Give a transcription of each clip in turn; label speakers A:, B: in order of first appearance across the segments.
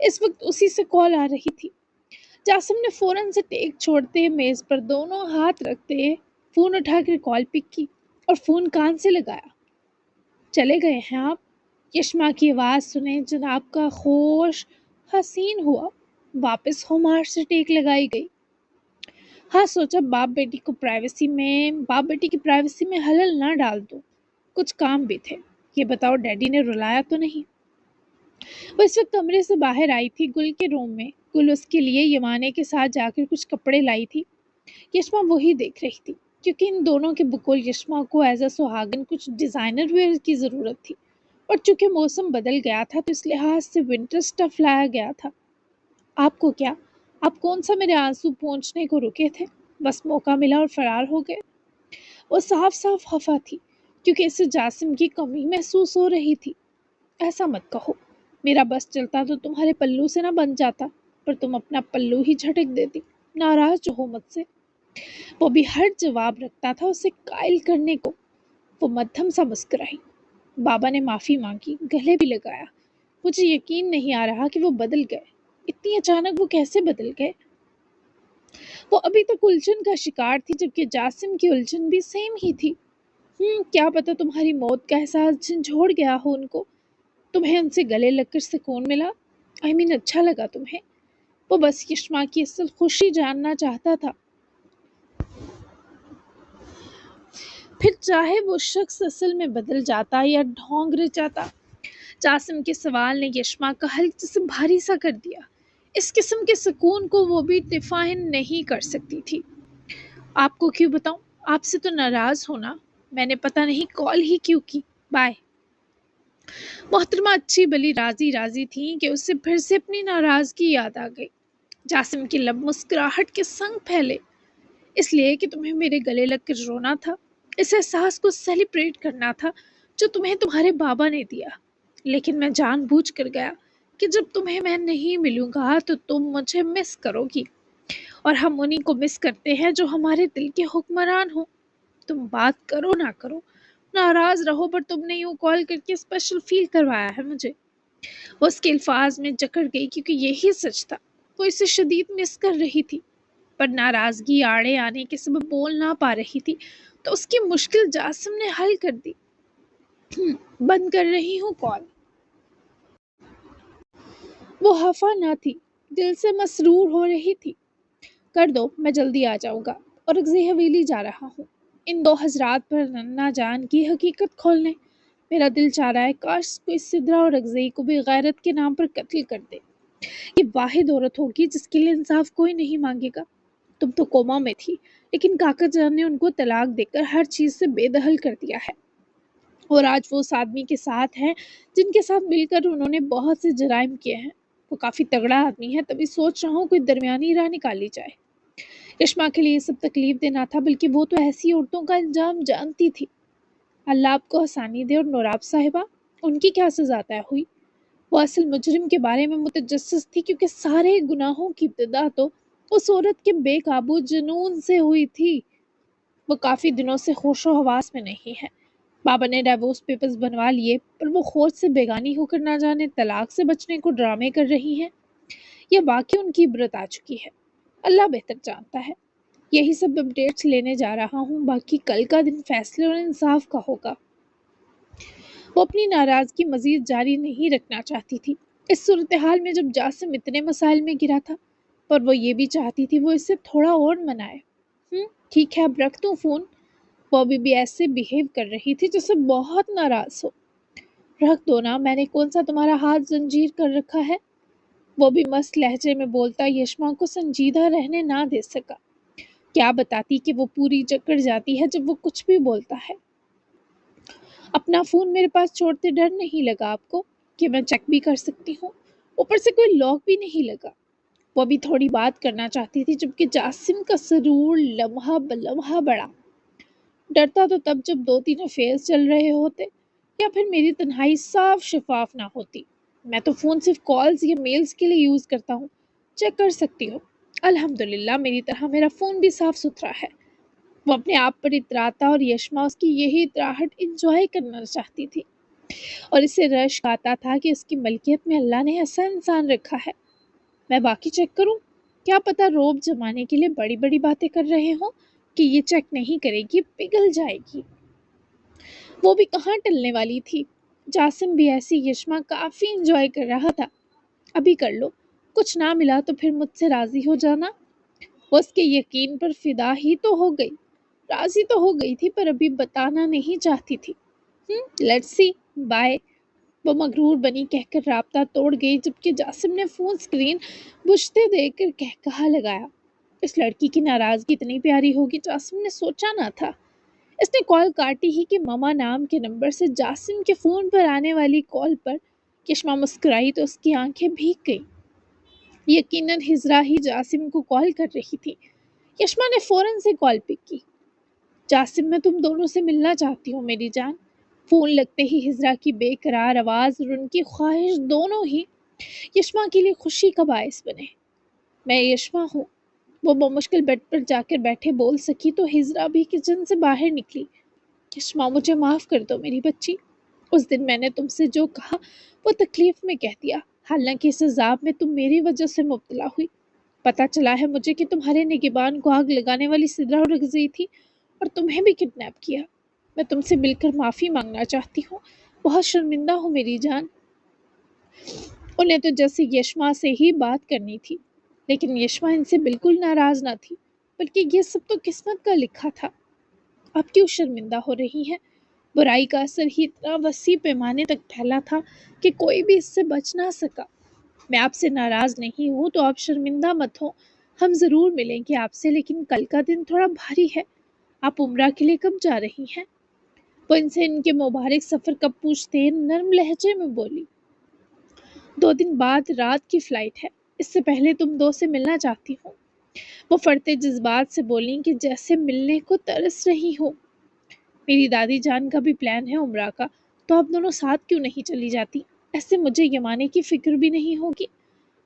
A: اس وقت اسی سے کال آ رہی تھی۔ جاسم نے فوراً سے ٹیک چھوڑتے میز پر دونوں ہاتھ رکھتے فون اٹھا کر کال پک کی اور فون کان سے لگایا۔ چلے گئے ہیں آپ؟ یشما کی آواز سنے جناب کا خوش حسین ہوا۔ واپس ہومار سے ٹیک لگائی گئی۔ ہاں، سوچا باپ بیٹی کی پرائیویسی میں حلل نہ ڈال دو، کچھ کام بھی تھے۔ یہ بتاؤ ڈیڈی نے رلایا تو نہیں؟ وہ اس وقت کمرے سے باہر آئی تھی گل کے روم میں۔ گل اس کے لیے یمانے کے ساتھ جا کر کچھ کپڑے لائی تھی۔ یشما وہی دیکھ رہی تھی کیونکہ ان دونوں کے بقول یشما کو ایز اے سہاگن کچھ ڈیزائنر ویئر کی ضرورت تھی، اور چونکہ موسم بدل گیا تھا تو اس لحاظ سے ونٹر سٹف لایا گیا تھا۔ آپ کو کیا؟ آپ کون سا میرے آنسو پہنچنے کو رکے تھے؟ بس موقع ملا اور فرار ہو گئے؟ وہ صاف صاف خفا تھی کیونکہ اسے جاسم کی کمی محسوس ہو رہی تھی۔ ایسا مت کہو، میرا بس چلتا تو تمہارے پلو سے نہ بن جاتا، پر تم اپنا پلو ہی جھٹک دیتی۔ ناراض جو ہو مت سے۔ وہ بھی ہر جواب رکھتا تھا اسے قائل کرنے کو۔ وہ مدھم سا مسکرائی۔ بابا نے معافی مانگی، گلے بھی لگایا۔ مجھے یقین نہیں آ رہا کہ وہ بدل گئے۔ اتنی اچانک وہ کیسے بدل گئے؟ وہ ابھی تک الجھن کا شکار تھی جبکہ جاسم کی الجھن بھی سیم ہی تھی۔ کیا پتا تمہاری موت کا احساس جھنجھوڑ گیا ہو ان کو، تمہیں ان سے گلے لگ کر سکون ملا، اچھا لگا تمہیں۔ وہ بس یشما کی اصل خوشی جاننا چاہتا تھا، پھر چاہے وہ شخص اصل میں بدل جاتا یا ڈھونگ رچاتا۔ جاسم کے سوال نے یشما کا حل جسے بھاری سا کر دیا۔ اس قسم کے سکون کو وہ بھی ڈیفائن نہیں کر سکتی تھی۔ آپ کو کیوں بتاؤں؟ آپ سے تو ناراض ہونا، میں نے پتہ نہیں کال ہی کیوں کی۔ بائے۔ محترمہ اچھی بلی راضی تھی کہ اسے پھر سے اپنی ناراضگی یاد آ گئی۔ جاسم کے لب مسکراہٹ کے سنگ پھیلے۔ اس لیے کہ تمہیں میرے گلے لگ کر رونا تھا، اس احساس کو سیلیبریٹ کرنا تھا جو تمہیں تمہارے بابا نے دیا۔ لیکن میں جان بوجھ کر گیا کہ جب تمہیں میں نہیں ملوں گا تو تم مجھے مس کرو گی، اور ہم انہی کو مس کرتے ہیں جو ہمارے دل کے حکمران ہوں۔ تم بات کرو نہ کرو، ناراض رہو، پر تم نے یوں کال کر کے اسپیشل فیل کروایا ہے مجھے۔ وہ اس کے الفاظ میں جکڑ گئی کیونکہ یہی سچ تھا، وہ اسے شدید مس کر رہی تھی، پر ناراضگی آڑے آنے کے سبب بول نہ پا رہی تھی، تو اس کی مشکل جاسم نے حل کر دی۔ بند کر رہی ہوں کال۔ وہ خفا نہ تھی، دل سے مسرور ہو رہی تھی۔ کر دو، میں جلدی آ جاؤں گا اور اگزی حویلی جا رہا ہوں ان دو حضرات پر ننا جان کی حقیقت کھولنے۔ میرا دل چاہ رہا ہے کاش کوئی سدرا اور اگزی کو بھی غیرت کے نام پر قتل کر دے۔ یہ واحد عورت ہوگی جس کے لیے انصاف کوئی نہیں مانگے گا۔ تم تو کوما میں تھی، لیکن کاکا جان نے ان کو طلاق دے کر ہر چیز سے بے دخل کر دیا ہے، اور آج وہ اس آدمی کے ساتھ ہیں جن کے ساتھ مل کر انہوں نے بہت سے جرائم کیے ہیں۔ وہ کافی تگڑا آدمی ہے، تبھی سوچ رہا ہوں کوئی درمیانی راہ نکالی جائے۔ یشما کے لیے یہ سب تکلیف دینا تھا، بلکہ وہ تو ایسی عورتوں کا انجام جانتی تھی۔ اللہ آپ کو آسانی دے۔ اور نوراب صاحبہ، ان کی کیا سزا طے ہوئی؟ وہ اصل مجرم کے بارے میں متجسس تھی کیونکہ سارے گناہوں کی ابتدا تو اس عورت کے بے قابو جنون سے ہوئی تھی۔ وہ کافی دنوں سے ہوش و حواس میں نہیں ہے۔ بابا نے ڈائیورس پیپرز بنوا لیے، پر وہ خود سے بیگانی ہو کر نہ جانے طلاق سے بچنے کو ڈرامے کر رہی ہیں، یا واقعی ان کی عبرت آ چکی ہے۔ اللہ بہتر جانتا ہے۔ یہی سب اپڈیٹس لینے جا رہا ہوں، باقی کل کا دن فیصلے اور انصاف کا ہوگا۔ وہ اپنی ناراضگی مزید جاری نہیں رکھنا چاہتی تھی اس صورتحال میں جب جاسم اتنے مسائل میں گرا تھا، پر وہ یہ بھی چاہتی تھی وہ اسے تھوڑا اور منائے۔ ٹھیک ہے، اب رکھ دوں فون؟ وہ بھی ایسے بیہیو کر رہی تھی جیسے بہت ناراض ہو۔ رکھ دو نا، میں نے کون سا تمہارا ہاتھ زنجیر کر رکھا ہے؟ وہ بھی مست لہجے میں بولتا یشما کو سنجیدہ رہنے نہ دے سکا۔ کیا بتاتی کہ وہ پوری جکڑ جاتی ہے جب وہ کچھ بھی بولتا ہے۔ اپنا فون میرے پاس چھوڑتے ڈر نہیں لگا آپ کو کہ میں چیک بھی کر سکتی ہوں؟ اوپر سے کوئی لاک بھی نہیں لگا۔ وہ بھی تھوڑی بات کرنا چاہتی تھی جبکہ جاسم کا سرور لمحہ بلمحہ بڑھا۔ ڈرتا تو تب جب 2-3 افیئرز چل رہے ہوتے، یا پھر میری تنہائی صاف شفاف نہ ہوتی۔ میں تو فون صرف کالز یا میلز کے لیے یوز کرتا ہوں، چیک کر سکتی ہو۔ الحمدللہ میری طرح میرا فون بھی صاف ستھرا ہے۔ وہ اپنے آپ پر اتراتا اور یشما اس کی یہی اتراہٹ انجوائے کرنا چاہتی تھی۔ اور اسے رشک آتا تھا کہ اس کی ملکیت میں اللہ نے ایسا انسان رکھا ہے۔ میں باقی چیک کروں؟ کیا پتا روب جمانے کے لیے بڑی بڑی باتیں کر رہے ہوں کہ یہ چیک نہیں کرے گی، پگھل جائے گی۔ وہ بھی کہاں ٹلنے والی تھی۔ جاسم بھی ایسی یشما کافی انجوائے کر رہا تھا۔ ابھی کر لو، کچھ نہ ملا تو پھر مجھ سے راضی ہو جانا۔ وہ اس کے یقین پر فدا ہی تو ہو گئی، راضی تو ہو گئی تھی پر ابھی بتانا نہیں چاہتی تھی۔ Let's see, bye. وہ مغرور بنی کہہ کر رابطہ توڑ گئی، جبکہ جاسم نے فون سکرین بجھتے دیکھ کر کہا لگایا، اس لڑکی کی ناراضگی اتنی پیاری ہوگی، جاسم نے سوچا نہ تھا۔ اس نے کال کاٹی ہی کہ ماما نام کے نمبر سے جاسم کے فون پر آنے والی کال پر یشما مسکرائی تو اس کی آنکھیں بھیگ گئیں۔ یقیناً ہجرا ہی جاسم کو کال کر رہی تھی۔ یشما نے فوراً سے کال پک کی۔ جاسم، میں تم دونوں سے ملنا چاہتی ہوں میری جان۔ فون لگتے ہی ہجرا کی بے قرار آواز اور ان کی خواہش دونوں ہی یشما کے لیے خوشی کا باعث بنے۔ میں یشما ہوں۔ وہ بمشکل بیڈ پر جا کر بیٹھے بول سکی تو ہجرا بھی کچن سے باہر نکلی۔ یشما، مجھے معاف کر دو میری بچی۔ اس دن میں نے تم سے جو کہا وہ تکلیف میں کہہ دیا، حالانکہ اس عذاب میں تم میری وجہ سے مبتلا ہوئی۔ پتہ چلا ہے مجھے کہ تمہارے نگہبان کو آگ لگانے والی سدرا رگزئی تھی اور تمہیں بھی کڈنیپ کیا۔ میں تم سے مل کر معافی مانگنا چاہتی ہوں، بہت شرمندہ ہوں میری جان۔ انہیں تو جیسے یشما سے ہی بات کرنی تھی، لیکن یشما ان سے بالکل ناراض نہ تھی، بلکہ یہ سب تو قسمت کا لکھا تھا۔ اب کیوں شرمندہ ہو رہی ہیں؟ برائی کا اثر ہی اتنا وسیع پیمانے تک پھیلا تھا کہ کوئی بھی اس سے بچ نہ سکا۔ میں آپ سے ناراض نہیں ہوں تو آپ شرمندہ مت ہوں، ہم ضرور ملیں گے آپ سے، لیکن کل کا دن تھوڑا بھاری ہے۔ آپ عمرہ کے لیے کب جا رہی ہیں؟ وہ ان سے ان کے مبارک سفر کب پوچھتے نرم لہجے میں بولی۔ 2 دن بعد رات کی فلائٹ ہے، اس سے پہلے تم 2 سے ملنا چاہتی ہوں۔ وہ فرتے جذبات سے بولیں کہ جیسے ملنے کو ترس رہی ہوں۔ میری دادی جان کا بھی پلان ہے عمرہ کا، تو آپ دونوں ساتھ کیوں نہیں چلی جاتی؟ ایسے مجھے یمانے کی فکر بھی نہیں ہوگی۔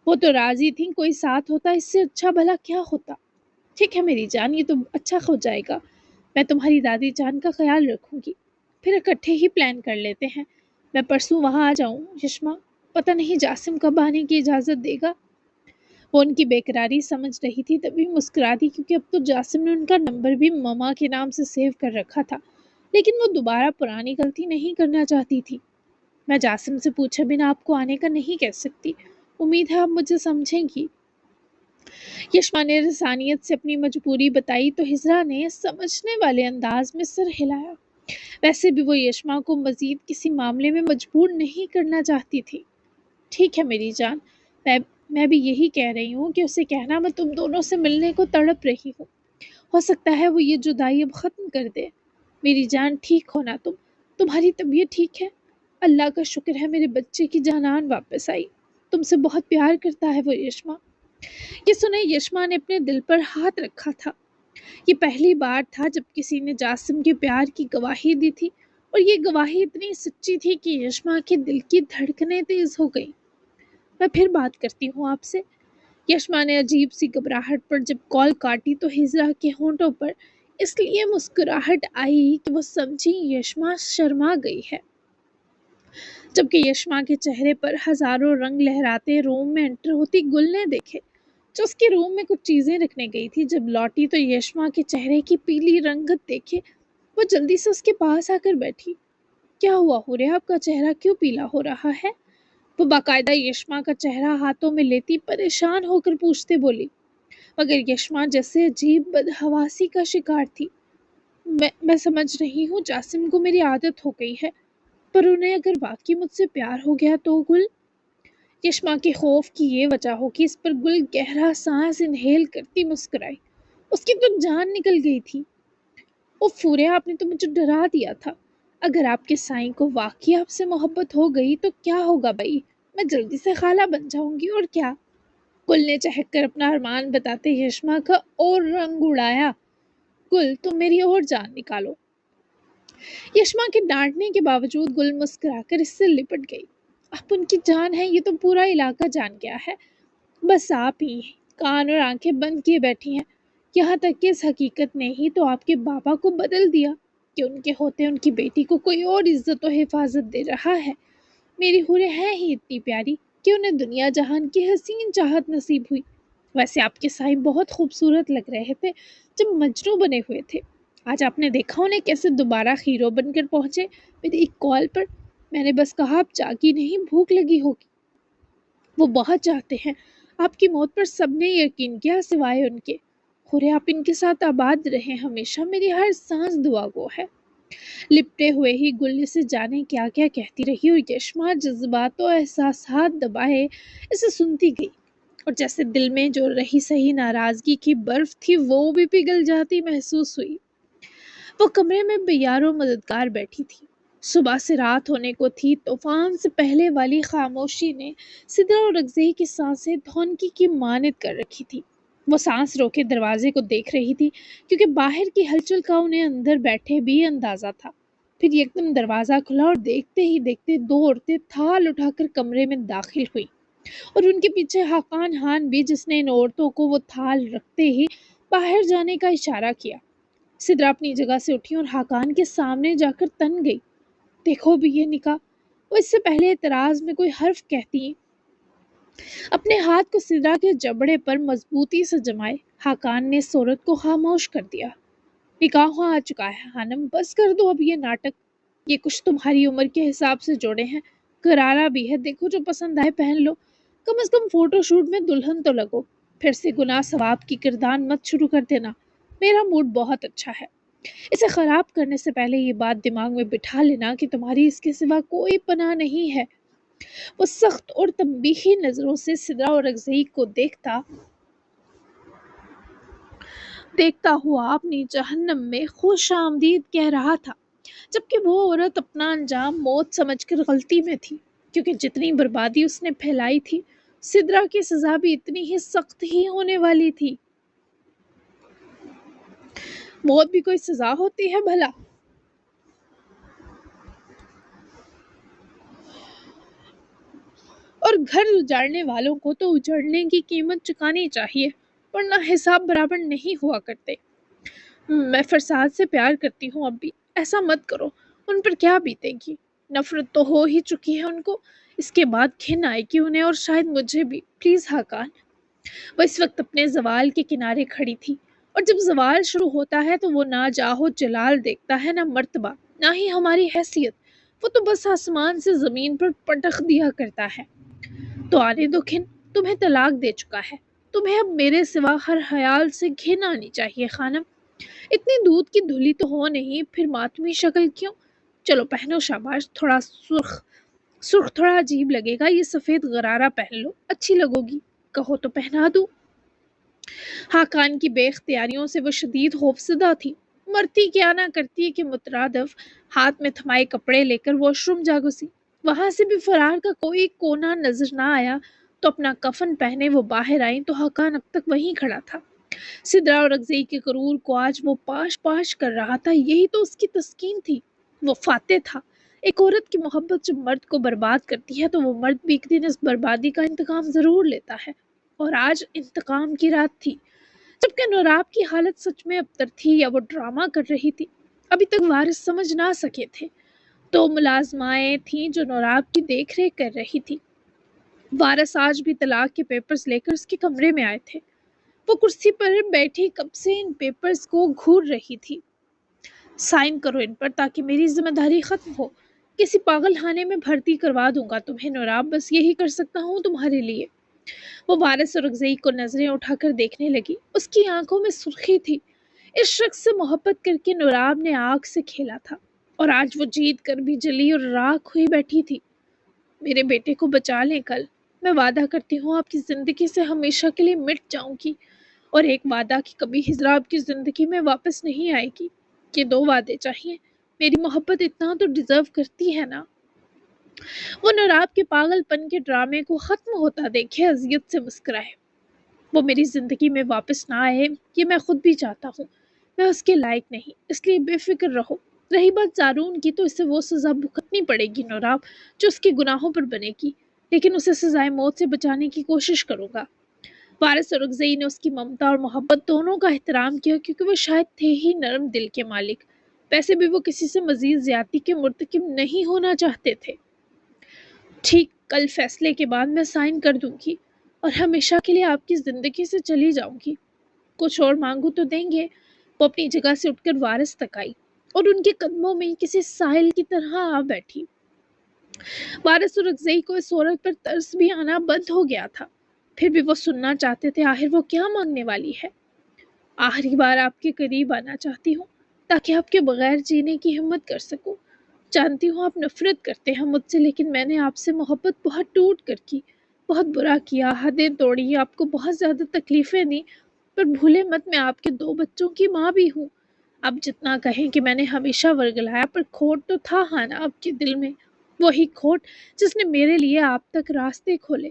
A: وہ تو راضی تھیں، کوئی ساتھ ہوتا اس سے اچھا بھلا کیا ہوتا۔ ٹھیک ہے میری جان، یہ تو اچھا ہو جائے گا، میں تمہاری دادی جان کا خیال رکھوں گی، پھر اکٹھے ہی پلان کر لیتے ہیں۔ میں پرسوں وہاں آ جاؤں یشما، پتہ نہیں جاسم کب آنے کی اجازت دے گا۔ وہ ان کی بےقراری سمجھ رہی تھی تبھی مسکرا دی، کیونکہ اب تو جاسم نے ان کا نمبر بھی ماما کے نام سے سیو کر رکھا تھا، لیکن وہ دوبارہ پرانی غلطی نہیں کرنا چاہتی تھی۔ میں جاسم سے پوچھے بنا آپ کو آنے کا نہیں کہہ سکتی، امید ہے آپ مجھے سمجھیں گی۔ یشما نے رسانیت سے اپنی مجبوری بتائی تو ہجرا نے سمجھنے والے انداز میں سر ہلایا۔ ویسے بھی وہ یشما کو مزید کسی معاملے میں مجبور نہیں کرنا چاہتی تھی۔ ٹھیک ہے میری جان، میں بھی یہی کہہ رہی ہوں کہ اسے کہنا میں تم دونوں سے ملنے کو تڑپ رہی ہوں، ہو سکتا ہے وہ یہ جدائی اب ختم کر دے۔ میری جان ٹھیک ہونا، تمہاری طبیعت ٹھیک ہے؟ اللہ کا شکر ہے میرے بچے کی جانان واپس آئی، تم سے بہت پیار کرتا ہے وہ یشما۔ یہ سنے یشما نے اپنے دل پر ہاتھ رکھا تھا۔ یہ پہلی بار تھا جب کسی نے جاسم کے پیار کی گواہی دی تھی، اور یہ گواہی اتنی سچی تھی کہ یشما کے دل کی دھڑکنیں تیز ہو گئیں۔ میں پھر بات کرتی ہوں آپ سے۔ یشما نے عجیب سی گھبراہٹ پر جب کال کاٹی تو ہجرا کے ہونٹوں پر اس لیے مسکراہٹ آئی کہ وہ سمجھی یشما شرما گئی ہے، جبکہ یشما کے چہرے پر ہزاروں رنگ لہراتے روم میں انٹر ہوتی گل نے دیکھے، جو اس کے روم میں کچھ چیزیں رکھنے گئی تھی۔ جب لوٹی تو یشما کے چہرے کی پیلی رنگت دیکھے وہ جلدی سے اس کے پاس آ کر بیٹھی۔ کیا ہوا ہورے، آپ کا چہرہ کیوں پیلا ہو رہا ہے؟ وہ باقاعدہ یشما کا چہرہ ہاتھوں میں لیتی پریشان ہو کر پوچھتے بولی، مگر یشما جیسے عجیب بدحواسی کا شکار تھی۔ میں سمجھ رہی ہوں جاسم کو میری عادت ہو گئی ہے، پر انہیں اگر واقعی مجھ سے پیار ہو گیا تو گل۔ یشما کے خوف کی یہ وجہ ہو کہ اس پر گل گہرا سانس انہیل کرتی مسکرائی۔ اس کی تو جان نکل گئی تھی۔ فورے، آپ نے تو مجھے ڈرا دیا تھا۔ اگر آپ کے سائیں کو واقعی آپ سے محبت ہو گئی تو کیا ہوگا بھائی، میں جلدی سے خالہ بن جاؤں گی، اور کیا۔ گل نے چہک کر اپنا ارمان بتاتے یشما کا اور رنگ اڑایا۔ گل، تم میری اور جان نکالو۔ یشما کے ڈانٹنے کے باوجود گل مسکرا کر اس سے لپٹ گئی۔ آپ ان کی جان ہے، یہ تو پورا علاقہ جان گیا ہے، بس آپ ہی کان اور آنکھیں بند کیے بیٹھی ہیں، یہاں تک کہ اس حقیقت نے ہی تو آپ کے بابا کو بدل دیا۔ کہ ان کے ہوتے ان کی بیٹی کو کوئی اور عزت و حفاظت دے رہا ہے۔ میری حوریں ہیں ہی اتنی پیاری کہ انہیں دنیا جہان کی حسین چاہت نصیب ہوئی۔ ویسے آپ کے صاحب بہت خوبصورت لگ رہے تھے جب مجنوں بنے ہوئے تھے۔ آج آپ نے دیکھا انہیں کیسے دوبارہ ہیرو بن کر پہنچے میری ایک کال پر۔ میں نے بس کہا آپ جاگی نہیں، بھوک لگی ہوگی۔ وہ بہت چاہتے ہیں، آپ کی موت پر سب نے یقین کیا سوائے ان کے۔ خورے آپ ان کے ساتھ آباد رہیں ہمیشہ، میری ہر سانس دعا گو ہے۔ لپٹے ہوئے ہی گل سے جانے کیا کیا کہتی رہی اور یشما جذبات و احساسات دبائے اسے سنتی گئی، اور جیسے دل میں جو رہی سہی ناراضگی کی برف تھی وہ بھی پگھل جاتی محسوس ہوئی۔ وہ کمرے میں بے یار و مددگار بیٹھی تھی۔ صبح سے رات ہونے کو تھی، طوفان سے پہلے والی خاموشی نے سدرا اور رگزئی کی سانسیں دھونکی کی مانند کر رکھی تھی۔ وہ سانس روکے دروازے کو دیکھ رہی تھی کیونکہ باہر کی ہلچل کا انہیں اندر بیٹھے بھی اندازہ تھا۔ پھر یکدم دروازہ کھلا اور دیکھتے ہی دیکھتے دو عورتیں تھال اٹھا کر کمرے میں داخل ہوئی، اور ان کے پیچھے حقان خان بھی، جس نے ان عورتوں کو وہ تھال رکھتے ہی باہر جانے کا اشارہ کیا۔ سدرا اپنی جگہ سے اٹھی اور حقان کے سامنے جا کر تن گئی۔ دیکھو بھی یہ نکاح! وہ اس سے پہلے اعتراض میں کوئی حرف کہتی اپنے ہاتھ کو سدرا کے جبڑے پر مضبوطی سے جمائے، حقان نے اس عورت کو خاموش کر دیا۔ نکاح آ چکا ہے خانم، بس کر دو اب یہ ناٹک۔ یہ کچھ تمہاری عمر کے حساب سے جوڑے ہیں، غرارہ بھی ہے، دیکھو جو پسند آئے پہن لو، کم از کم فوٹو شوٹ میں دلہن تو لگو۔ پھر سے گناہ ثواب کی کردان مت شروع کر دینا۔ میرا موڈ بہت اچھا ہے۔ اسے خراب کرنے سے پہلے یہ بات دماغ میں بٹھا لینا کہ تمہاری اس کے سوا کوئی پناہ نہیں ہے۔ وہ سخت اور تنبیہی نظروں سے سدرا اور رگزئی کو دیکھتا ہوا اپنی جہنم میں خوش آمدید کہہ رہا تھا، جبکہ وہ عورت اپنا انجام موت سمجھ کر غلطی میں تھی، کیونکہ جتنی بربادی اس نے پھیلائی تھی، سدرا کی سزا بھی اتنی ہی سخت ہی ہونے والی تھی۔ موت بھی کوئی سزا ہوتی ہے بھلا؟ اور گھر اجاڑنے والوں کو تو اجڑنے کی قیمت چکانی چاہیے، ورنہ حساب برابر نہیں ہوا کرتے۔ میں فرساد سے پیار کرتی ہوں، اب بھی ایسا مت کرو، ان پر کیا بیتے گی؟ نفرت تو ہو ہی چکی ہے ان کو، اس کے بعد گھن آئے گی انہیں، اور شاید مجھے بھی۔ پلیز حقان۔ وہ اس وقت اپنے زوال کے کنارے کھڑی تھی، اور جب زوال شروع ہوتا ہے تو وہ نہ جاہو جلال دیکھتا ہے، نہ مرتبہ، نہ ہی ہماری حیثیت، وہ تو بس آسمان سے زمین پر پٹخ دیا کرتا ہے۔ تو آنے دو گھن، تمہیں طلاق دے چکا ہے، تمہیں اب میرے سوا ہر خیال سے گھن آنی چاہیے خانم۔ اتنی دودھ کی دھلی تو ہو نہیں، پھر ماتمی شکل کیوں؟ چلو پہنو، شاباش، تھوڑا سرخ تھوڑا عجیب لگے گا، یہ سفید غرارہ پہن لو، اچھی لگو گی، کہو تو پہنا دوں۔ حقان کی بے اختیاریوں سے وہ شدید خوفزدہ تھی، مرتی کیا نہ کرتی کہ مترادف ہاتھ میں تھمائے کپڑے لے کر واش روم جا گھسی۔ وہاں سے بھی فرار کا کوئی کونا نظر نہ آیا تو اپنا کفن پہنے وہ باہر آئیں تو حقان اب تک وہیں کھڑا تھا۔ سدرا اور رگزئی کے غرور کو آج وہ پاش پاش کر رہا تھا، یہی تو اس کی تسکین تھی۔ وہ فاتح تھا۔ ایک عورت کی محبت جب مرد کو برباد کرتی ہے تو وہ مرد بھی ایک دن اس بربادی کا انتقام ضرور لیتا ہے، اور آج انتقام کی رات تھی، جبکہ نوراب کی حالت سچ میں ابتر تھی یا وہ ڈرامہ کر رہی تھی، ابھی تک وارث سمجھ نہ سکے تھے۔ دو ملازمائیں تھیں جو نوراب کی دیکھ ریکھ کر رہی تھی۔ وارث آج بھی طلاق کے پیپرز لے کر اس کے کمرے میں آئے تھے۔ وہ کرسی پر بیٹھی کب سے ان پیپرز کو گھور رہی تھی۔ سائن کرو ان پر تاکہ میری ذمہ داری ختم ہو۔ کسی پاگل خانے میں بھرتی کروا دوں گا تمہیں نوراب، بس یہی کر سکتا ہوں تمہارے لیے۔ وہ وارث اور رگزئی کو نظریں اٹھا کر دیکھنے لگی، اس کی آنکھوں میں سرخی تھی۔ اس شخص سے محبت کر کے نوراب نے آگ سے کھیلا تھا، اور آج وہ جیت کر بھی جلی اور راکھ ہوئی بیٹھی تھی۔ میرے بیٹے کو بچا لیں کل، میں وعدہ کرتی ہوں آپ کی زندگی سے ہمیشہ کے لیے مٹ جاؤں گی، اور ایک وعدہ کہ کبھی ہجرا آپ کی زندگی میں واپس نہیں آئے گی۔ یہ دو وعدے چاہیے، میری محبت اتنا تو ڈیزرو کرتی ہے نا۔ وہ نوراب کے پاگل پن کے ڈرامے کو ختم ہوتا دیکھے اذیت سے مسکرائے۔ وہ میری زندگی میں واپس نہ آئے، یہ میں خود بھی چاہتا ہوں، میں اس کے لائق نہیں، اس لیے بے فکر رہو۔ رہی بات زارون کی تو اسے وہ سزا بھگتنی پڑے گی نوراب جو اس کے گناہوں پر بنے گی، لیکن اسے سزائے موت سے بچانے کی کوشش کروں گا۔ وارث اور رگزئی نے اس کی ممتا اور محبت دونوں کا احترام کیا، کیونکہ وہ شاید تھے ہی نرم دل کے مالک۔ ویسے بھی وہ کسی سے مزید زیادتی کے مرتکب نہیں ہونا چاہتے تھے۔ ٹھیک کل فیصلے کے بعد میں سائن کر دوں گی اور ہمیشہ کے لیے آپ کی زندگی سے چلی جاؤں گی۔ کچھ اور مانگو تو دیں گے؟ وہ اپنی جگہ سے اٹھ کر وارث تک آئی اور ان کے قدموں میں کسی ساحل کی طرح آ بیٹھی۔ وارث اور اکزئی کو اس عورت پر ترس بھی آنا بند ہو گیا تھا، پھر بھی وہ سننا چاہتے تھے آخر وہ کیا مانگنے والی ہے۔ آخری بار آپ کے قریب آنا چاہتی ہوں تاکہ آپ کے بغیر جینے کی ہمت کر سکوں۔ جانتی ہوں آپ نفرت کرتے ہیں مجھ سے، لیکن میں نے آپ سے محبت بہت ٹوٹ کر کی، بہت برا کیا، حدیں توڑی، آپ کو بہت زیادہ تکلیفیں دی، پر بھولے مت میں آپ کے 2 بچوں کی ماں بھی ہوں۔ آپ جتنا کہیں کہ میں نے ہمیشہ ورگلایا، پر کھوٹ تو تھا ہانا آپ کے دل میں، وہی کھوٹ جس نے میرے لیے آپ تک راستے کھولے۔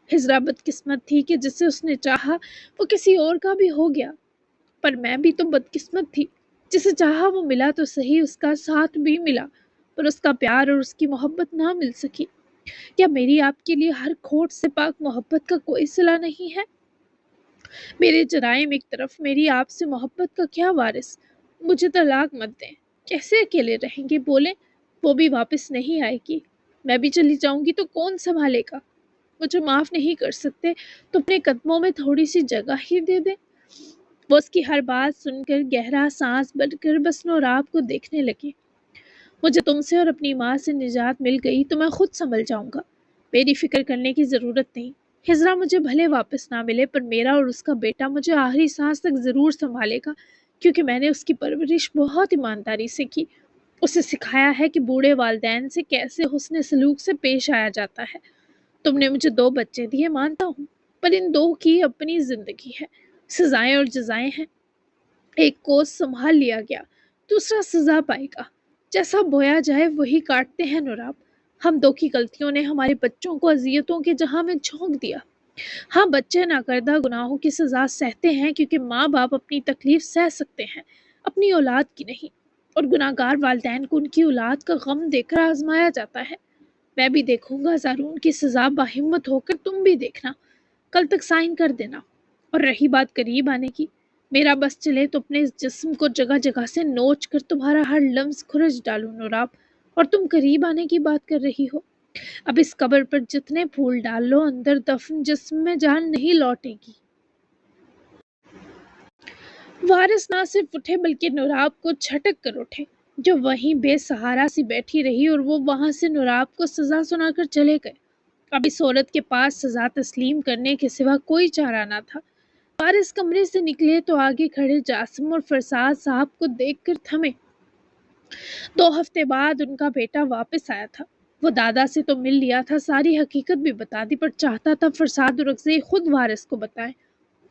A: ہجرا بدقسمت تھی کہ جسے اس نے چاہا وہ کسی اور کا بھی ہو گیا، پر میں بھی تو بدقسمت تھی، جسے چاہا وہ ملا تو صحیح، اس کا ساتھ بھی ملا، پر اس کا پیار اور اس کی محبت نہ مل سکی۔ کیا میری آپ کے لیے ہر کھوٹ سے پاک محبت کا کوئی صلہ نہیں ہے؟ میرے جرائم ایک طرف، میری آپ سے محبت کا کیا وارث؟ مجھے طلاق مت دیں، کیسے اکیلے رہیں گے؟ بولیں، وہ بھی واپس نہیں آئے گی، میں بھی چلی جاؤں گی تو کون سنبھالے گا؟ مجھے معاف نہیں کر سکتے تو اپنے قدموں میں تھوڑی سی جگہ ہی دے دیں۔ وہ اس کی ہر بات سن کر گہرا سانس بھر کر بس نوراب کو دیکھنے لگی۔ مجھے تم سے اور اپنی ماں سے نجات مل گئی تو میں خود سنبھل جاؤں گا، میری فکر کرنے کی ضرورت نہیں۔ ہجرا مجھے بھلے واپس نہ ملے، پر میرا اور اس کا بیٹا مجھے آخری سانس تک ضرور سنبھالے گا، کیونکہ میں نے اس کی پرورش بہت ایمانداری سے کی، اسے سکھایا ہے کہ بوڑھے والدین سے کیسے حسن سلوک سے پیش آیا جاتا ہے۔ تم نے مجھے 2 بچے دیے، مانتا ہوں، پر ان 2 کی اپنی زندگی ہے، سزائیں اور جزائیں ہیں۔ ایک کو سنبھال لیا گیا، دوسرا سزا پائے گا۔ جیسا بویا جائے وہی کاٹتے ہیں نوراب۔ ہم 2 کی غلطیوں نے ہمارے بچوں کو اذیتوں کے جہاں میں جھونک دیا۔ ہاں، بچے ناکردہ گناہوں کی سزا سہتے ہیں، کیونکہ ماں باپ اپنی تکلیف سہ سکتے ہیں، اپنی اولاد کی نہیں، اور گناہگار والدین کو ان کی اولاد کا غم دے کر آزمایا جاتا ہے۔ میں بھی دیکھوں گا زارون کی سزا، باہمت ہو کر تم بھی دیکھنا، کل تک سائن کر دینا۔ اور رہی بات قریب آنے کی، میرا بس چلے تو اپنے اس جسم کو جگہ جگہ سے نوچ کر تمہارا ہر لمس کھرچ ڈالوں نوراب، اور تم قریب آنے کی بات کر رہی ہو؟ اب اس قبر پر جتنے پھول ڈال لو، اندر دفن جسم میں جان نہیں لوٹے گی۔ وارث نہ صرف اٹھے بلکہ نوراب کو جھٹک کر اٹھے، جو وہیں بے سہارا سی بیٹھی رہی، اور وہ وہاں سے نوراب کو سزا سنا کر چلے گئے۔ اب اس عورت کے پاس سزا تسلیم کرنے کے سوا کوئی چارہ نہ تھا۔ وارث کمرے سے نکلے تو آگے کھڑے جاسم اور فرساد صاحب کو دیکھ کر تھمے۔ 2 ہفتے بعد ان کا بیٹا واپس آیا تھا۔ وہ دادا سے تو مل لیا تھا، ساری حقیقت بھی بتا دی، پر چاہتا تھا فرساد اور اکزئی خود وارث کو بتائیں۔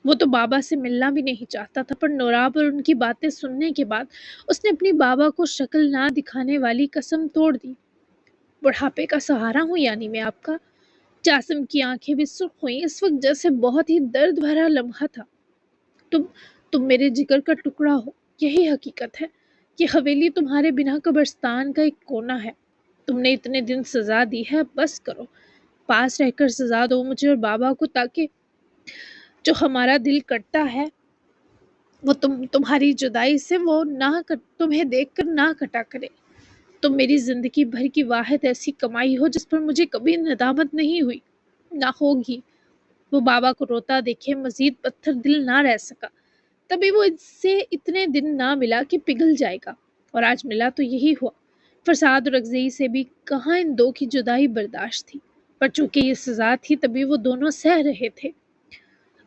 A: وہ تو بابا سے ملنا بھی نہیں چاہتا تھا، پر نوراب اور ان کی باتیں سننے کے بعد اس نے اپنی بابا کو شکل نہ دکھانے والی قسم توڑ دی۔ بڑھاپے کا سہارا ہوں یعنی میں آپ کا؟ جاسم کی آنکھیں بھی سرخ ہوئیں، اس وقت جیسے بہت ہی درد بھرا لمحہ تھا۔ تم تم میرے جگر کا ٹکڑا ہو، یہی حقیقت ہے۔ یہ حویلی تمہارے بنا قبرستان کا ایک کونا ہے۔ تم نے اتنے دن سزا دی ہے، بس کرو، پاس رہ کر سزا دو مجھے اور بابا کو، تاکہ جو ہمارا دل کٹتا ہے وہ تمہاری جدائی سے وہ تمہیں دیکھ کر نہ کٹا کرے۔ تم میری زندگی بھر کی واحد ایسی کمائی ہو جس پر مجھے کبھی ندامت نہیں ہوئی، نہ ہوگی۔ وہ بابا کو روتا دیکھے مزید پتھر دل نہ رہ سکا، تبھی وہ اس سے اتنے دن نہ ملا کہ پگھل جائے گا، اور آج ملا تو یہی ہوا۔ فرساد اور اکزئی سے بھی کہاں ان 2 کی جدائی برداشت تھی، پر چونکہ یہ سزا تھی تبھی وہ دونوں سہ رہے تھے۔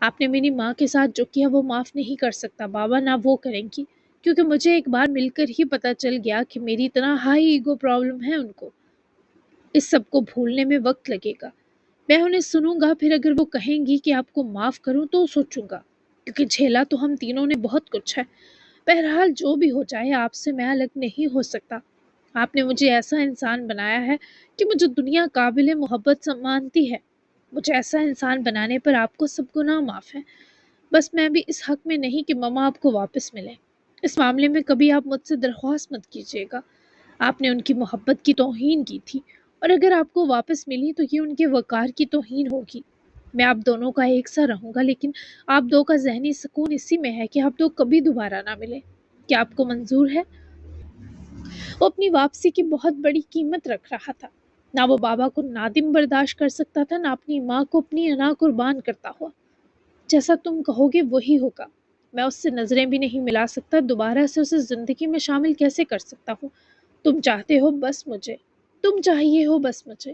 A: آپ نے میری ماں کے ساتھ جو کیا وہ معاف نہیں کر سکتا بابا، نہ وہ کریں گی، کیونکہ مجھے ایک بار مل کر ہی پتہ چل گیا کہ میری طرح ہائی ایگو پرابلم ہے ان کو۔ اس سب کو بھولنے میں وقت لگے گا، میں انہیں سنوں گا، پھر اگر وہ کہیں گی کہ آپ کو معاف کروں تو سوچوں گا، کیونکہ جھیلا تو ہم تینوں نے بہت کچھ ہے۔ بہرحال جو بھی ہو جائے، آپ سے میں الگ نہیں ہو سکتا۔ آپ نے مجھے ایسا انسان بنایا ہے کہ مجھے دنیا قابل محبت مانتی ہے۔ مجھے ایسا انسان بنانے پر آپ کو سب گناہ معاف ہے۔ بس میں بھی اس حق میں نہیں کہ ماما آپ کو واپس ملے۔ اس معاملے میں کبھی آپ مجھ سے درخواست مت کیجیے گا۔ آپ نے ان کی محبت کی توہین کی تھی، اور اگر آپ کو واپس ملی تو یہ ان کے وقار کی توہین ہوگی۔ میں آپ دونوں کا ایک سا رہوں گا، لیکن آپ 2 کا ذہنی سکون اسی میں ہے کہ آپ 2 کبھی دوبارہ نہ ملیں۔ کیا آپ کو منظور ہے؟ وہ اپنی واپسی کی بہت بڑی قیمت رکھ رہا تھا۔ نہ وہ بابا کو نادم برداشت کر سکتا تھا، نہ اپنی ماں کو اپنی انا قربان کرتا ہوا۔ جیسا تم کہو گے وہی ہوگا۔ میں اس سے نظریں بھی نہیں ملا سکتا، دوبارہ سے اسے زندگی میں شامل کیسے کر سکتا ہوں؟ تم چاہتے ہو بس مجھے، تم چاہیے ہو بس مجھے۔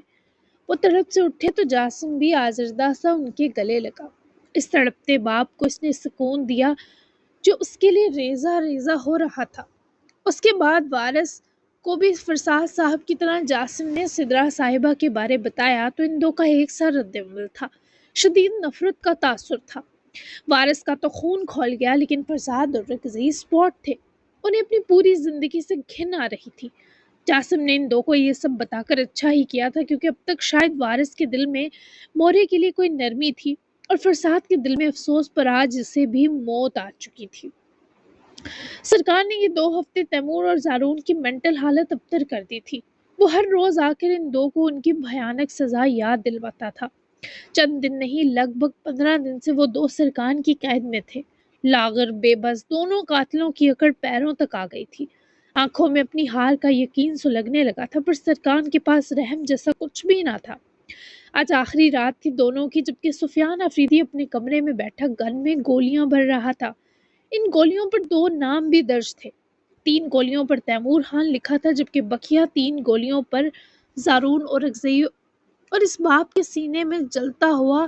A: وہ تڑپ سے اٹھے تو جاسم بھی آزردہ سا ان کے گلے لگا۔ اس تڑپتے باپ کو اس نے سکون دیا جو اس کے لیے ریزہ ریزہ ہو رہا تھا۔ اس کے بعد وارث کو بھی فرساد صاحب کی طرح جاسم نے سدرا صاحبہ کے بارے بتایا تو ان دو کا ایک سا رد عمل تھا، شدید نفرت کا تاثر تھا۔ وارث کا تو خون کھول گیا، لیکن فرزاد اور رکزی اسپاٹ تھے، انہیں اپنی پوری زندگی سے گھن آ رہی تھی۔ جاسم نے ان دو کو یہ سب بتا کر اچھا ہی کیا تھا، کیونکہ اب تک شاید وارث کے دل میں مورے کے لیے کوئی نرمی تھی اور فرزاد کے دل میں افسوس پر آج اسے بھی موت آ چکی تھی۔ سرکار نے یہ 2 ہفتے تیمور اور زارون کی مینٹل حالت ابتر کر دی تھی۔ وہ ہر روز آ کر ان دو کو ان کی بھیانک سزا یاد دلواتا تھا۔ چند دن نہیں، لگ بھگ 15 دن سے وہ 2 سرکان کی قید میں تھے۔ لاغر بے بس دونوں قاتلوں کی اکڑ پیروں تک آ گئی تھی۔ آنکھوں میں اپنی ہار کا یقین سلگنے لگا تھا، پر سرکان کے پاس رحم جیسا کچھ بھی نہ تھا۔ آج آخری رات تھی دونوں کی، جبکہ سفیان افریدی اپنے کمرے میں بیٹھا گن میں گولیاں بھر رہا تھا۔ ان گولیوں پر 2 نام بھی درج تھے۔ 3 گولیوں پر تیمور خان لکھا تھا، جبکہ بقیہ 3 گولیوں پر زارون اور رکزئی، اور اس باپ کے سینے میں جلتا ہوا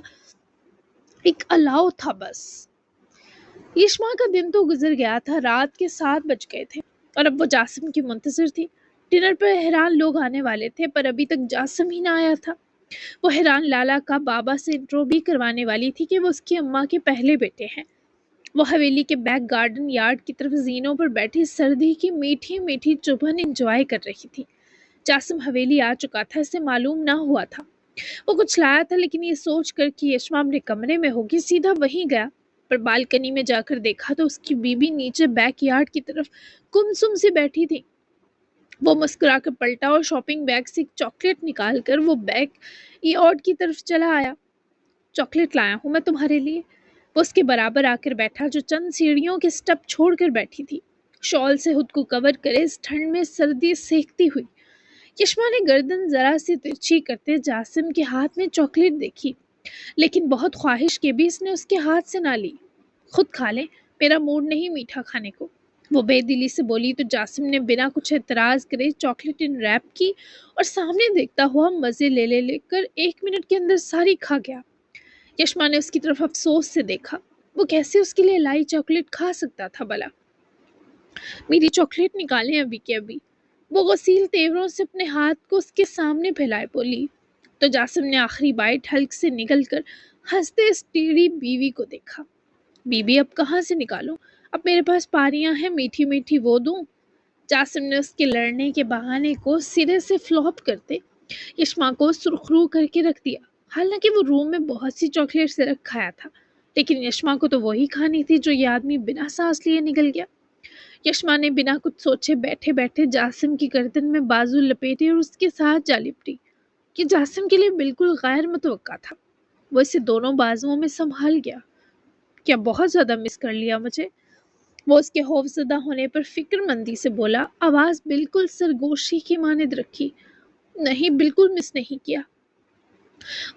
A: ایک الاؤ تھا بس۔ یشما کا دن تو گزر گیا تھا، رات کے 7 بج گئے تھے اور اب وہ جاسم کی منتظر تھی۔ ڈنر پر حیران لوگ آنے والے تھے، پر ابھی تک جاسم ہی نہ آیا تھا۔ وہ حیران لالا کا بابا سے انٹرو بھی کروانے والی تھی کہ وہ اس کی اماں کے پہلے بیٹے ہیں۔ وہ حویلی کے بیک گارڈن یارڈ کی طرف زینوں پر بیٹھی سردی کی میٹھی میٹھی چبھن انجوائے کر رہی تھی۔ جاسم حویلی آ چکا تھا، اسے معلوم نہ ہوا تھا۔ وہ کچھ لایا تھا، لیکن یہ سوچ کر کہ یشما اپنے کمرے میں ہوگی سیدھا وہیں گیا، پر بالکنی میں جا کر دیکھا تو اس کی بیوی نیچے بیک یارڈ کی طرف گمسم سے بیٹھی تھی۔ وہ مسکرا کر پلٹا اور شاپنگ بیگ سے ایک چاکلیٹ نکال کر وہ بیک یارڈ کی طرف چلا آیا۔ چاکلیٹ لایا ہوں میں تمہارے لیے۔ وہ اس کے برابر آ کر بیٹھا جو چند سیڑھیوں کے سٹیپ چھوڑ کر بیٹھی تھی، شال سے خود کو کور کرے اس ٹھنڈ میں سردی سیکتی ہوئی۔ یشما نے گردن ذرا سی ترچھی کرتے جاسم کے ہاتھ میں چاکلیٹ دیکھی، لیکن بہت خواہش کے بھی اس نے اس کے ہاتھ سے نہ لی۔ خود کھا لیں، میرا موڈ نہیں میٹھا کھانے کو، وہ بے دلی سے بولی تو جاسم نے بنا کچھ اعتراض کرے چاکلیٹ ان ریپ کی اور سامنے دیکھتا ہوا مزے لے کر 1 منٹ کے اندر ساری کھا گیا۔ یشما نے اس کی طرف افسوس سے دیکھا، وہ کیسے اس کے لیے لائی چاکلیٹ کھا سکتا تھا بھلا؟ میری چاکلیٹ نکالیں ابھی کے ابھی، وہ غسیل تیوروں سے اپنے ہاتھ کو اس کے سامنے پھیلائے بولی تو جاسم نے آخری بائٹ حلق سے نکل کر ہنستے اس ٹیڑھی بیوی کو دیکھا۔ بیوی اب کہاں سے نکالوں؟ اب میرے پاس پاریاں ہیں، میٹھی میٹھی وہ دوں؟ جاسم نے اس کے لڑنے کے بہانے کو سرے سے فلاپ کرتے یشما کو سرخرو کر کے رکھ دیا۔ حالانکہ وہ روم میں بہت سی چاکلیٹ سرک کھایا تھا، لیکن یشما کو تو وہی کھانی تھی جو یہ آدمی بنا سانس لیے نگل گیا۔ یشما نے بنا کچھ سوچے بیٹھے بیٹھے جاسم کی گردن میں بازو لپیٹے اور اس کے ساتھ جا لپٹی۔ یہ جاسم کے لیے بالکل غیر متوقع تھا۔ وہ اسے دونوں بازوؤں میں سنبھال گیا۔ کیا بہت زیادہ مس کر لیا مجھے؟ وہ اس کے خوفزدہ ہونے پر فکر مندی سے بولا، آواز بالکل سرگوشی کی مانند رکھی۔ نہیں، بالکل مس نہیں کیا۔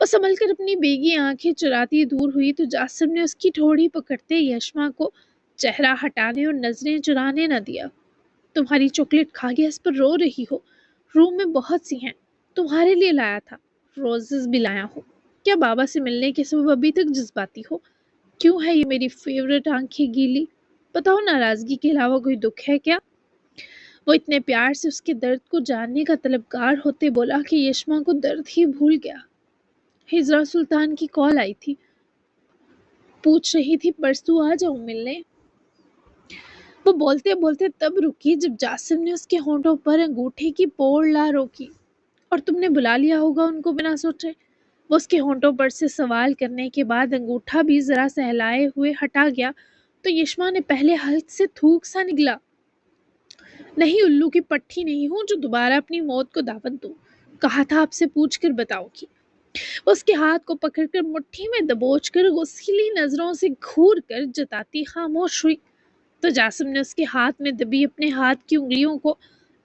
A: وہ سنبھل کر اپنی بیگی آنکھیں چراتی دور ہوئی تو جاسم نے اس کی ٹھوڑی پکڑتے یشما کو چہرہ ہٹانے اور نظریں چرانے نہ دیا۔ تمہاری چاکلیٹ کھا گیا، اس پر رو رہی ہو؟ روم میں بہت سی ہیں، تمہارے لیے لایا تھا، روزز بھی لایا ہوں۔ کیا بابا سے ملنے کے سبب ابھی تک جذباتی ہو؟ کیوں ہے یہ میری فیورٹ آنکھیں گیلی؟ بتاؤ، ناراضگی کے علاوہ کوئی دکھ ہے کیا؟ وہ اتنے پیار سے اس کے درد کو جاننے کا طلبگار ہوتے بولا کہ یشما کو درد ہی بھول گیا۔ ہجرا سلطان کی کال آئی تھی، پوچھ رہی تھی پرسوں آ جاؤں ملنے۔ وہ بولتے بولتے تب رکی جب جاسم نے اس کے ہونٹوں پر انگوٹھے کی پوڑ لا روکی۔ اور تم نے بلا لیا ہوگا ان کو بنا سوچے؟ وہ اس کے ہونٹوں پر سے سوال کرنے کے بعد انگوٹھا بھی ذرا سہلائے ہوئے ہٹا گیا تو یشما نے پہلے حلق سے تھوک سا نگلا۔ نہیں، الو کی پٹھی نہیں ہوں جو دوبارہ اپنی موت کو دعوت دوں، کہا تھا آپ سے پوچھ کر بتاؤ کی۔ وہ اس کے ہاتھ کو پکڑ کر مٹھی میں دبوچ کر غصیلی نظروں سے گھور کر جتاتی خاموش ہوئی تو جاسم نے اس کے ہاتھ میں دبی اپنے ہاتھ کی انگلیوں کو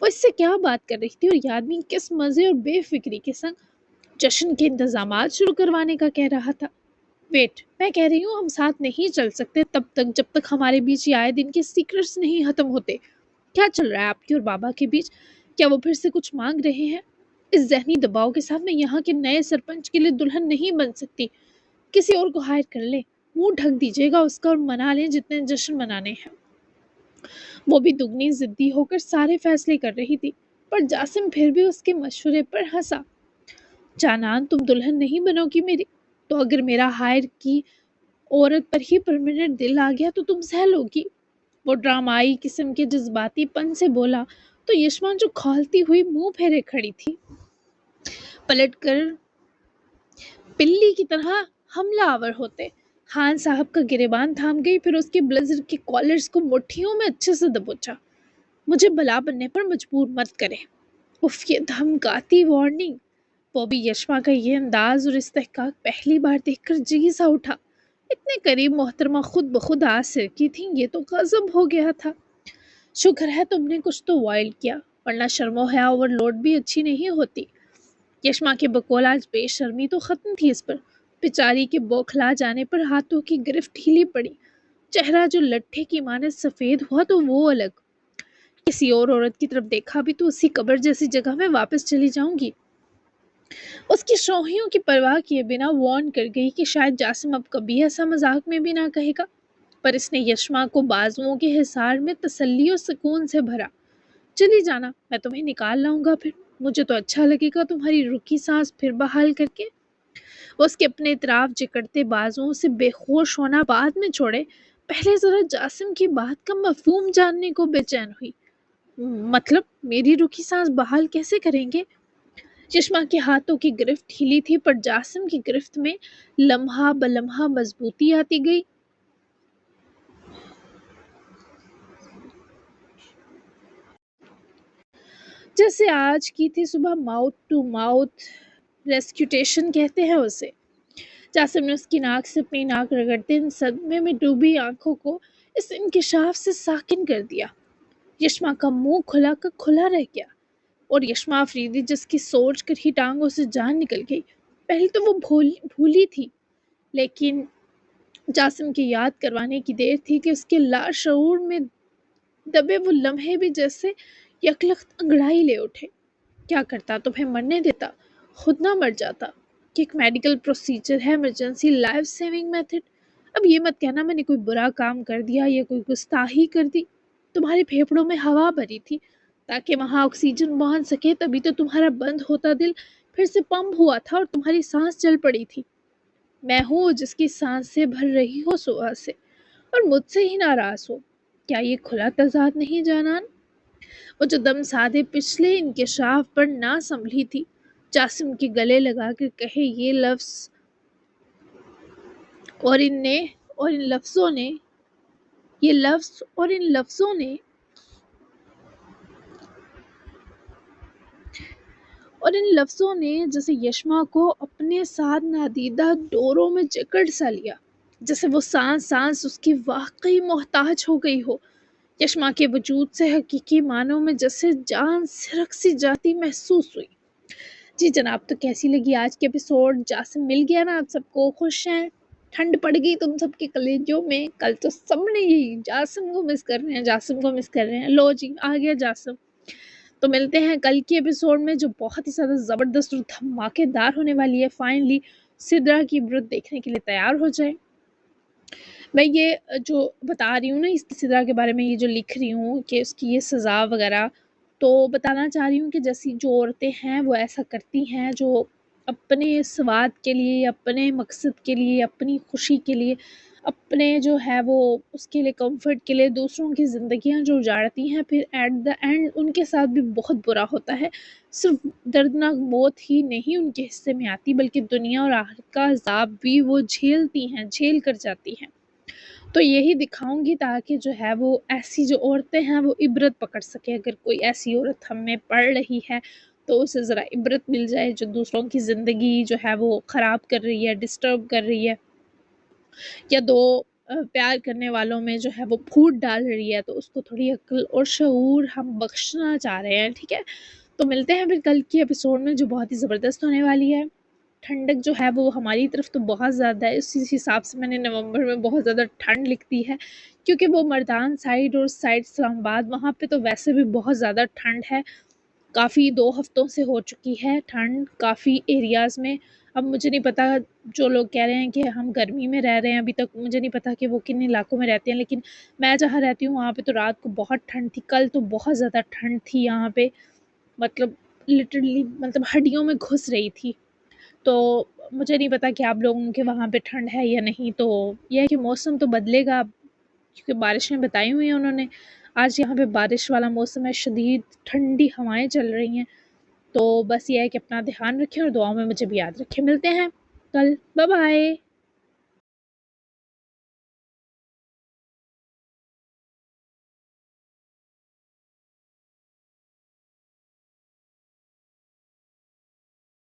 A: وہ اس سے کیا بات کر رہی تھی اور یہ آدمی کس مزے اور بے فکری کے سنگ جشن کے انتظامات شروع کروانے کا کہہ رہا تھا۔ ویٹ، میں کہہ رہی ہوں ہم ساتھ نہیں چل سکتے تب تک جب تک ہمارے بیچ یہ آئے دن کے سیکرٹس نہیں ختم ہوتے۔ کیا چل رہا ہے آپ کے اور بابا کے بیچ؟ کیا وہ پھر سے کچھ مانگ رہے ہیں؟ اس ذہنی دباؤ کے ساتھ میں یہاں کے نئے سرپنچ کے لیے دلہن نہیں بن سکتی، کسی اور کو ہائر کر لیں، منہ ڈھک دیجیے گا اس کا اور منا لیں جتنے جشن منانے ہیں۔ وہ بھی دگنی ضدی ہو کر سارے فیصلے کر رہی تھی، پر جاسم پھر بھی اس کے مشورے پر ہنسا۔ جانان تم دلہن نہیں بنو گی میری، تو اگر میرا ہائر کی عورت پر ہی پرماننٹ دل آ گیا تو تم سہ لو گی۔ وہ ڈرامائی قسم کے جذباتی پن سے بولا تو یشما جو کھولتی ہوئی منہ پھیرے کھڑی تھی، پلٹ کر پلی کی طرح حملہ آور ہوتے۔ خان صاحب کا گریبان تھام گئی، پھر اس کے بلیزر کے کالرز کو مٹھیوں میں اچھے سے دبوچا۔ مجھے بلا بننے پر مجبور مت کرے۔ اف، یہ دھمکاتی وارننگ! وہ بھی یشما کا یہ انداز اور استحقاق پہلی بار دیکھ کر جی سا اٹھا۔ اتنے قریب محترمہ خود بخود آ سرکی تھی، یہ تو غضب ہو گیا تھا۔ شکر ہے تم نے کچھ تو وائلڈ کیا، ورنہ شرم و حیا اوور لوڈ بھی اچھی نہیں ہوتی۔ یشما کے بقول آج بے شرمی تو ختم تھی اس پر۔ بیچاری کے بوکھلا جانے پر ہاتھوں کی گرفت ڈھیلی پڑی، چہرہ جو لٹھے کی مانند سفید ہوا تو وہ الگ۔ کسی اور عورت کی طرف دیکھا بھی تو اسی قبر جیسی جگہ میں واپس چلی جاؤں گی۔ اس کی شوخیوں کی پرواہ کیے بنا وارن کر گئی کہ شاید جاسم اب کبھی ایسا مذاق میں بھی نہ کہے گا، پر اس نے یشما کو بازوؤں کے حصار میں تسلی اور سکون سے بھرا۔ چلی جانا، میں تمہیں نکال لاؤں گا پھر، مجھے تو اچھا لگے گا تمہاری رکی سانس پھر بحال کر کے۔ وہ اس کے اپنے اطراف جکڑتے بازوؤں سے بے ہوش ہونا بعد میں چھوڑے، پہلے ذرا جاسم کی بات کا مفہوم جاننے کو بے چین ہوئی۔ مطلب میری رکی سانس بحال کیسے کریں گے؟ چشمہ کے ہاتھوں کی گرفت ڈھیلی تھی، پر جاسم کی گرفت میں لمحہ بلمحہ مضبوطی آتی گئی۔ جیسے آج کی تھی صبح، ماؤتھ ٹو ماؤتھ ریسکیوٹیشن کہتے ہیں اسے۔ جاسم نے اس کی ناک سے اپنی ناک رگڑتے ان صدمے میں ڈوبی آنکھوں کو اس انکشاف سے ساکن کر دیا۔ یشما کا منہ کھلا کا کھلا رہ گیا، اور یشما افریدی جس کی سوچ کر ہی ٹانگوں سے جان نکل گئی۔ پہلے تو وہ بھولی تھی، لیکن جاسم کی یاد کروانے کی دیر تھی کہ اس کے لاشعور میں دبے وہ لمحے بھی جیسے یکلخت انگڑائی لے اٹھے۔ کیا کرتا؟ تمہیں مرنے دیتا، خود نہ مر جاتا؟ کہ ایک میڈیکل پروسیجر ہے، ایمرجنسی لائف سیونگ میتھڈ۔ اب یہ مت کہنا میں نے کوئی برا کام کر دیا یا کوئی گستاخی کر دی۔ تمہارے پھیپھڑوں میں ہوا بھری تھی تاکہ وہاں آکسیجن پہنچ سکے، تبھی تو تمہارا بند ہوتا دل پھر سے پمپ ہوا تھا اور تمہاری سانس چل پڑی تھی۔ میں ہوں جس کی سانس سے بھر رہی ہو صبح سے، اور مجھ سے ہی ناراض ہو۔ کیا یہ کھلا تضاد نہیں جانان؟ وہ جو دم سادے پچھلے انکشاف پر نہ سنبھلی تھی، جاسم کے گلے لگا کر کہے یہ لفظ اور ان لفظوں نے جیسے یشما کو اپنے ساتھ نادیدہ ڈوروں میں جکڑ سا لیا، جیسے وہ سانس اس کی واقعی محتاج ہو گئی ہو۔ یشما کے وجود سے حقیقی معنوں میں جیسے جان سرک سی جاتی محسوس ہوئی۔ جی جناب، تو کیسی لگی آج کے ایپیسوڈ؟ جاسم مل گیا نا آپ سب کو؟ خوش ہیں؟ ٹھنڈ پڑ گئی تم سب کے کلیجوں میں؟ کل تو سب نے یہی جاسم کو مس کر رہے ہیں، لو جی آ گیا جاسم۔ تو ملتے ہیں کل کے ایپیسوڈ میں، جو بہت ہی زیادہ زبردست اور دھماکے دار ہونے والی ہے۔ فائنلی سدرا کی عبرت دیکھنے کے لیے تیار ہو جائے۔ میں یہ جو بتا رہی ہوں نا اس سدرا کے بارے میں، یہ جو لکھ رہی ہوں کہ اس کی یہ سزا وغیرہ، تو بتانا چاہ رہی ہوں کہ جیسی جو عورتیں ہیں وہ ایسا کرتی ہیں، جو اپنے سواد کے لیے، اپنے مقصد کے لیے، اپنی خوشی کے لیے، اپنے جو ہے وہ اس کے لیے کمفرٹ کے لیے دوسروں کی زندگیاں جو اجاڑتی ہیں، پھر ایٹ دا اینڈ ان کے ساتھ بھی بہت برا ہوتا ہے۔ صرف دردناک موت ہی نہیں ان کے حصے میں آتی، بلکہ دنیا اور آخرت کا عذاب بھی وہ جھیلتی ہیں، جھیل کر جاتی ہیں۔ تو یہی دکھاؤں گی تاکہ جو ہے وہ ایسی جو عورتیں ہیں وہ عبرت پکڑ سکے۔ اگر کوئی ایسی عورت ہم میں پڑ رہی ہے تو اسے ذرا عبرت مل جائے، جو دوسروں کی زندگی جو ہے وہ خراب کر رہی ہے، ڈسٹرب کر رہی ہے، یا دو پیار کرنے والوں میں جو ہے وہ پھوٹ ڈال رہی ہے، تو اس کو تھوڑی عقل اور شعور ہم بخشنا چاہ رہے ہیں، ٹھیک ہے؟ تو ملتے ہیں پھر کل کی ایپیسوڈ میں جو بہت ہی زبردست ہونے والی ہے۔ ٹھنڈک جو ہے وہ ہماری طرف تو بہت زیادہ ہے، اسی حساب سے میں نے نومبر میں بہت زیادہ ٹھنڈ لکھ دی ہے، کیونکہ وہ مردان سائڈ اور سائڈ اسلام آباد وہاں پہ تو ویسے بھی بہت زیادہ ٹھنڈ ہے، کافی 2 ہفتوں سے ہو چکی ہے ٹھنڈ کافی ایریاز میں۔ اب مجھے نہیں پتا، جو لوگ کہہ رہے ہیں کہ ہم گرمی میں رہ رہے ہیں، ابھی تک مجھے نہیں پتا کہ وہ کن علاقوں میں رہتے ہیں، لیکن میں جہاں رہتی ہوں وہاں پہ تو رات کو بہت ٹھنڈ تھی، کل تو بہت زیادہ ٹھنڈ تھی یہاں پہ، مطلب لٹرلی مطلب ہڈیوں میں گھس رہی تھی۔ تو مجھے نہیں پتا کہ آپ لوگوں کے وہاں پہ ٹھنڈ ہے یا نہیں، تو یہ ہے کہ موسم تو بدلے گا، کیونکہ بارشیں بتائی ہوئی ہیں انہوں نے، آج یہاں پہ بارش والا موسم ہے، شدید ٹھنڈی ہوائیں چل رہی ہیں۔ تو بس یہ ہے کہ اپنا دھیان رکھیں اور دعاؤں میں مجھے بھی یاد رکھیں۔ ملتے ہیں کل، بائے بائے۔